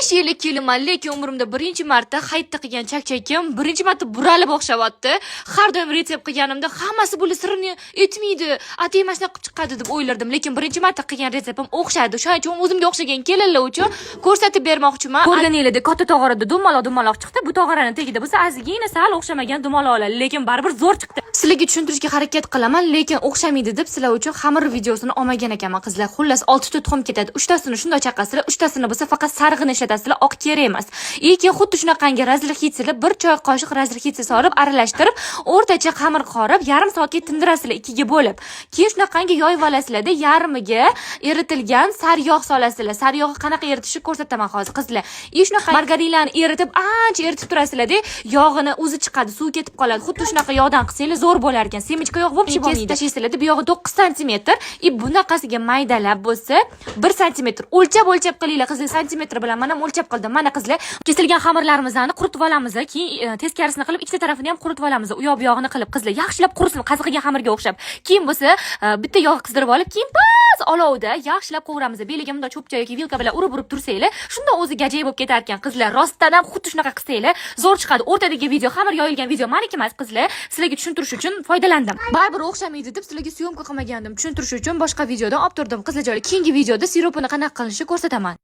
5 yillik kelinman, lekin umrimda birinchi marta hayitda qilgan chakchakim birinchi marta buralib o'xshayapti. Har doim retsept qilganimda hammasi bu sirni aytmaydi, atay mashina qilib chiqadi deb o'ylardim, lekin birinchi marta qilgan retseptim o'xshadi. Shuning uchun o'zimga o'xshagan kelinlar uchun ko'rsatib bermoqchiman. Ko'rganingizdek katta tog'orada dumaloq chiqdi. Bu tog'oraning tagida bo'lsa ozgina sal o'xshamagan dumaloqlar, lekin baribir zo'r chiqdi. Sizlarga tushuntirishga harakat qilaman, lekin o'xshamaydi deb sizlar uchun xamir videosini olmagan ekanman qizlar. Xullas 6 ta tuxum ketadi. 3 tasini shunday chaqasizlar, 3 tasini bo'lsa faqat sarig'ini ishlatasizlar, oq kerak emas. Keyin xuddi shunaqangi razrixitsizlar 1 choy qoshiq razrixitsi solib, aralashtirib, o'rtacha xamir qorib, yarim soatga tindirasizlar ikkiga bo'lib. Keyin shunaqangi yoyib olasizlar-da, yarmiga eritilgan sariyog' solasizlar. Sariyog'ni qanaqa eritishni ko'rsataman hozir qizlar. Shunaqa margarinlarni eritib, ancha eritib turasizlar-da, yog'ini o'zi chiqadi, suv ketib qoladi. Xuddi shunaqa yog'dan qilsanglar zo'r bo'lar ekan. Semichka yog' bo'p bo'lmaydi. Tashlaysizlar-da, bu yog'i 9 sm, bunaqasiga maydalab bo'lsa 1 sm. O'lchab qilinglar qizlar, santimetr bilan men ham o'lchab qildim. Mana qizlar, kesilgan xamirlarimizni quritib olamiz, keyin teskarisini qilib, ikkita tarafini ham quritib olamiz. U yoq bu yog'ini qilib qizlar yaxshilab qurisin, qaziqilgan xamirga o'xshab. Keyin bo'lsa, bitta yog' qizdirib olib, keyin bas olovda yaxshilab qovuramiz. Beliga bunday cho'pcha yoki vilka bilan urib tursanglar, shunda o'zi gajay bo'lib ketar ekan qizlar. Rostdan ham xuddi shunaqa qilsanglar, zo'r chiqadi. O'rtadagi video, xamir yoyilgan video meniki emas qizlar. Sizlarga tushuntirish uchun foydalandim. Baribir o'xshamaydi deb sizlarga syomka qilmagandim. Tushuntirish uchun boshqa videodan olib turdim qizlar. Keyingi videoda siropini qanaqa qilishni ko'rsataman.